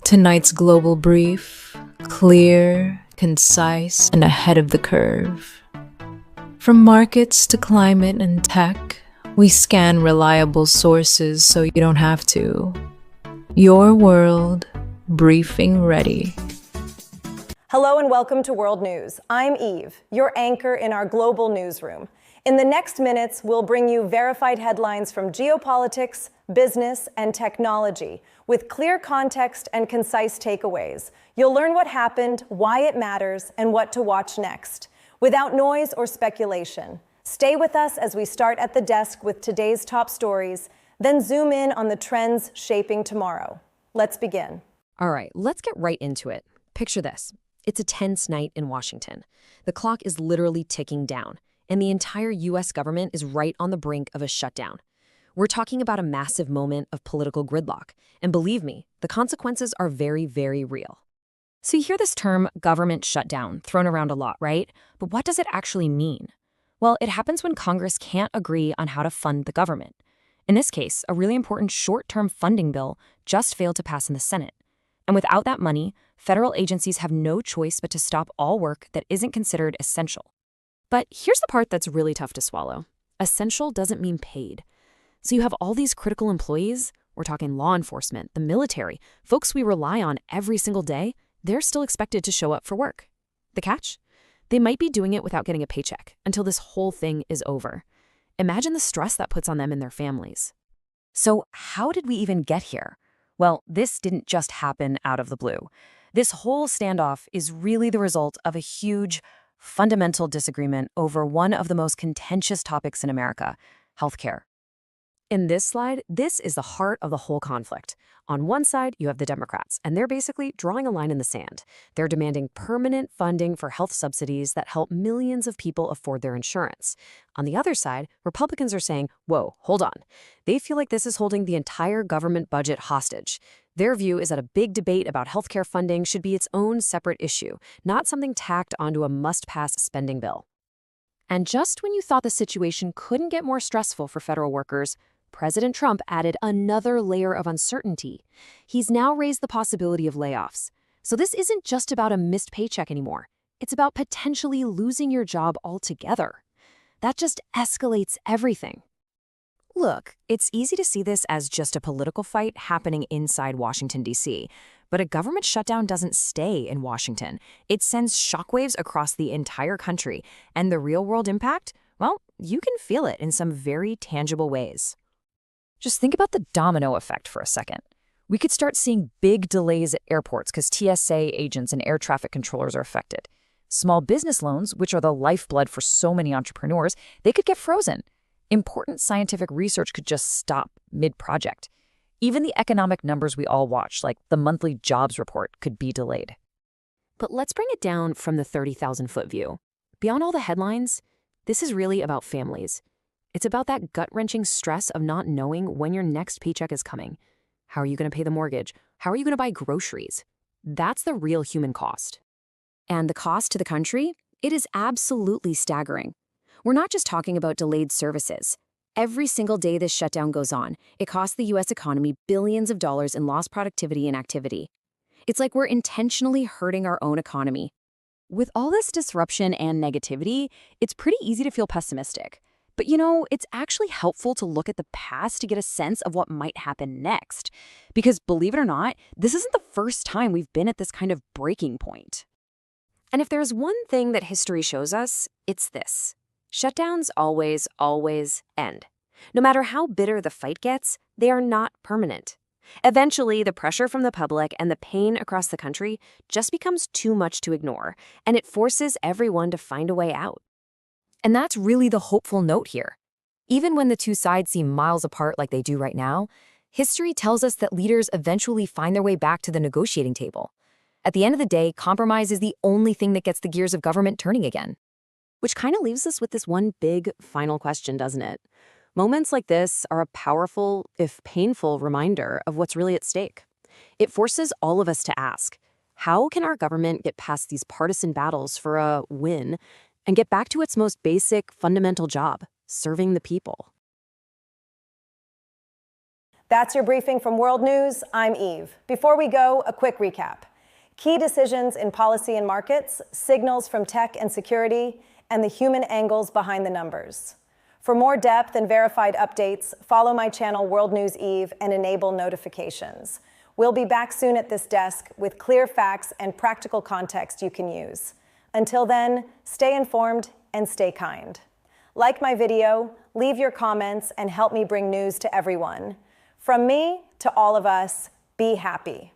Tonight's global brief: clear, concise, and ahead of the curve. From markets to climate and tech, we scan reliable sources so you don't have to. Your world, briefing ready. Hello and welcome to World News. I'm Eve, your anchor in our global newsroom. In the next minutes, we'll bring you verified headlines from geopolitics, business, and technology, with clear context and concise takeaways. You'll learn what happened, why it matters, and what to watch next, without noise or speculation. Stay with us as we start at the desk with today's top stories, then zoom in on the trends shaping tomorrow. Let's begin. All right, let's get right into it. Picture this. It's a tense night in Washington. The clock is literally ticking down, and the entire U.S. government is right on the brink of a shutdown. We're talking about a massive moment of political gridlock, and believe me, the consequences are very, very real. So you hear this term, government shutdown, thrown around a lot, right? But what does it actually mean? Well, it happens when Congress can't agree on how to fund the government. In this case, a really important short-term funding bill just failed to pass in the Senate. And without that money, federal agencies have no choice but to stop all work that isn't considered essential. But here's the part that's really tough to swallow. Essential doesn't mean paid. So you have all these critical employees, we're talking law enforcement, the military, folks we rely on every single day, they're still expected to show up for work. The catch? They might be doing it without getting a paycheck until this whole thing is over. Imagine the stress that puts on them and their families. So how did we even get here? Well, this didn't just happen out of the blue. This whole standoff is really the result of a huge, fundamental disagreement over one of the most contentious topics in America, healthcare. In this slide, this is the heart of the whole conflict. On one side, you have the Democrats, and they're basically drawing a line in the sand. They're demanding permanent funding for health subsidies that help millions of people afford their insurance. On the other side, Republicans are saying, whoa, hold on. They feel like this is holding the entire government budget hostage. Their view is that a big debate about healthcare funding should be its own separate issue, not something tacked onto a must-pass spending bill. And just when you thought the situation couldn't get more stressful for federal workers, President Trump added another layer of uncertainty. He's now raised the possibility of layoffs. So this isn't just about a missed paycheck anymore. It's about potentially losing your job altogether. That just escalates everything. Look, it's easy to see this as just a political fight happening inside Washington, D.C., but a government shutdown doesn't stay in Washington. It sends shockwaves across the entire country, and the real-world impact, well, you can feel it in some very tangible ways. Just think about the domino effect for a second. We could start seeing big delays at airports because TSA agents and air traffic controllers are affected. Small business loans, which are the lifeblood for so many entrepreneurs, they could get frozen. Important scientific research could just stop mid-project. Even the economic numbers we all watch, like the monthly jobs report, could be delayed. But let's bring it down from the 30,000-foot view. Beyond all the headlines, this is really about families. It's about that gut-wrenching stress of not knowing when your next paycheck is coming. How are you going to pay the mortgage? How are you going to buy groceries? That's the real human cost. And the cost to the country? It is absolutely staggering. We're not just talking about delayed services. Every single day this shutdown goes on, it costs the U.S. economy billions of dollars in lost productivity and activity. It's like we're intentionally hurting our own economy. With all this disruption and negativity, it's pretty easy to feel pessimistic. But it's actually helpful to look at the past to get a sense of what might happen next. Because believe it or not, this isn't the first time we've been at this kind of breaking point. And if there's one thing that history shows us, it's this. Shutdowns always, always end. No matter how bitter the fight gets, they are not permanent. Eventually, the pressure from the public and the pain across the country just becomes too much to ignore, and it forces everyone to find a way out. And that's really the hopeful note here. Even when the two sides seem miles apart like they do right now, history tells us that leaders eventually find their way back to the negotiating table. At the end of the day, compromise is the only thing that gets the gears of government turning again. Which kind of leaves us with this one big final question, doesn't it? Moments like this are a powerful, if painful, reminder of what's really at stake. It forces all of us to ask, how can our government get past these partisan battles for a win and get back to its most basic, fundamental job, serving the people? That's your briefing from World News. I'm Eve. Before we go, a quick recap. Key decisions in policy and markets, signals from tech and security, and the human angles behind the numbers. For more depth and verified updates, follow my channel World News Eve and enable notifications. We'll be back soon at this desk with clear facts and practical context you can use. Until then, stay informed and stay kind. Like my video, leave your comments, and help me bring news to everyone. From me to all of us, be happy.